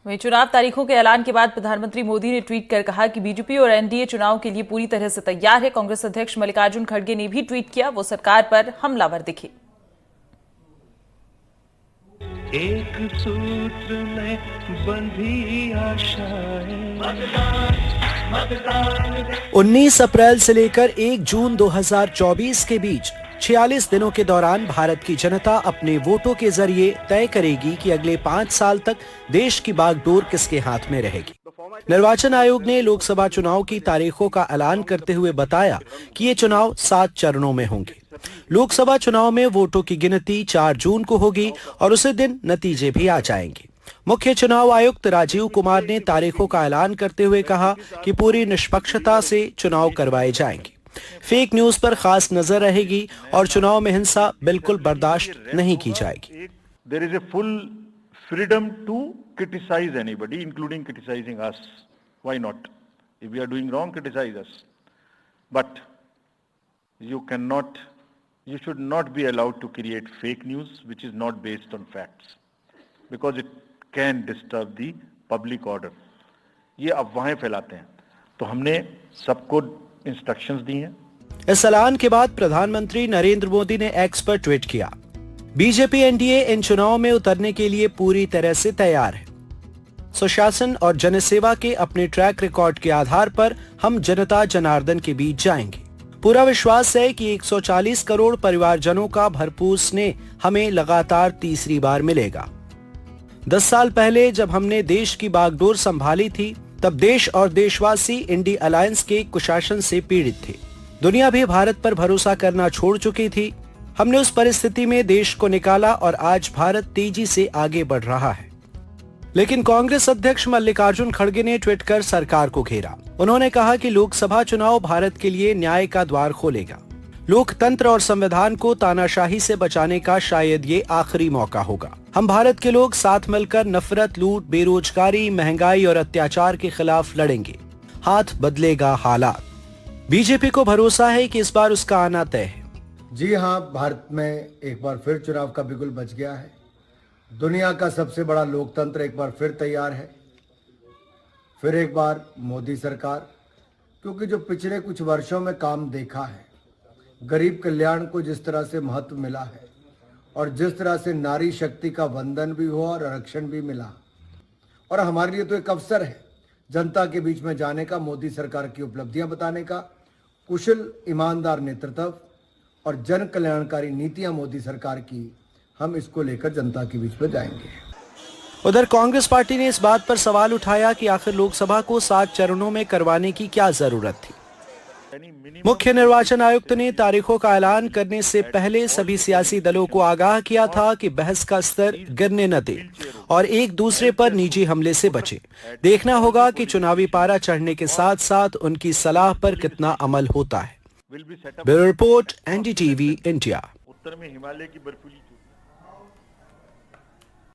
वहीं चुनाव तारीखों के ऐलान के बाद प्रधानमंत्री मोदी ने ट्वीट कर कहा कि बीजेपी और एनडीए चुनाव के लिए पूरी तरह से तैयार है। कांग्रेस अध्यक्ष मल्लिकार्जुन खड़गे ने भी ट्वीट किया, वो सरकार पर हमलावर दिखे। एक सूत्र में बंधी आशाएं। 19 अप्रैल से लेकर 1 जून 2024 के बीच 46 दिनों के दौरान भारत की जनता अपने वोटों के जरिए तय करेगी कि अगले 5 साल तक देश की बागडोर किसके हाथ में रहेगी। निर्वाचन आयोग ने लोकसभा चुनाव की तारीखों का ऐलान करते हुए बताया कि ये चुनाव 7 चरणों में होंगे। लोकसभा चुनाव में वोटों की गिनती 4 जून को होगी और उसी दिन नतीजे भी आ जाएंगे। मुख्य चुनाव आयुक्त राजीव कुमार ने तारीखों का ऐलान करते हुए कहा कि पूरी निष्पक्षता से चुनाव करवाए जाएंगे। फेक न्यूज पर खास नजर रहेगी और चुनाव में हिंसा बिल्कुल बर्दाश्त नहीं की जाएगी। There is a full freedom to criticize anybody, including criticizing us. Why not? If we are doing wrong, criticize us. But you should not be allowed to create fake news which is not based on facts, because it can disturb the public order. ये अफवाहें फैलाते हैं, तो हमने सबको instructions दी हैं। इस ऐलान के बाद प्रधानमंत्री नरेंद्र मोदी ने एक्स पर ट्वीट किया, बीजेपी एनडीए इन चुनाव में उतरने के लिए पूरी तरह से तैयार है। सुशासन और जनसेवा के अपने ट्रैक रिकॉर्ड के आधार पर हम जनता जनार्दन के बीच जाएंगे। पूरा विश्वास है कि 140 करोड़ परिवारजनों का भरपूर स्नेह हमें लगातार तीसरी बार मिलेगा। 10 साल पहले जब हमने देश की बागडोर संभाली थी, तब देश और देशवासी इंडी अलायंस के कुशासन से पीड़ित थे। दुनिया भी भारत पर भरोसा करना छोड़ चुकी थी। हमने उस परिस्थिति में देश को निकाला और आज भारत तेजी से आगे बढ़ रहा है। लेकिन कांग्रेस अध्यक्ष मल्लिकार्जुन खड़गे ने ट्वीट कर सरकार को घेरा। उन्होंने कहा कि लोकसभा चुनाव भारत के लिए न्याय का द्वार खोलेगा। लोकतंत्र और संविधान को तानाशाही से बचाने का शायद ये आखिरी मौका होगा। हम भारत के लोग साथ मिलकर नफरत, लूट, बेरोजगारी, महंगाई और अत्याचार के खिलाफ लड़ेंगे। हाथ बदलेगा हालात। बीजेपी को भरोसा है कि इस बार उसका आना तय है। जी हाँ, भारत में एक बार फिर चुनाव का बिगुल बज गया है। दुनिया का सबसे बड़ा लोकतंत्र एक बार फिर तैयार है। फिर एक बार मोदी सरकार, क्योंकि जो पिछले कुछ वर्षों में काम देखा है, गरीब कल्याण को जिस तरह से महत्व मिला है और जिस तरह से नारी शक्ति का वंदन भी हुआ और आरक्षण भी मिला, और हमारे लिए तो एक अवसर है जनता के बीच में जाने का, मोदी सरकार की उपलब्धियां बताने का, कुशल ईमानदार नेतृत्व और जन कल्याणकारी नीतियां मोदी सरकार की, हम इसको लेकर जनता के बीच में जाएंगे। उधर कांग्रेस पार्टी ने इस बात पर सवाल उठाया कि आखिर लोकसभा को 7 चरणों में करवाने की क्या जरूरत थी। मुख्य निर्वाचन आयुक्त ने तारीखों का ऐलान करने से पहले सभी सियासी दलों को आगाह किया था कि बहस का स्तर गिरने न दे और एक दूसरे पर निजी हमले से बचे। देखना होगा कि चुनावी पारा चढ़ने के साथ साथ उनकी सलाह पर कितना अमल होता है। Bureau report, NDTV India. उत्तर में हिमालय की बर्फीली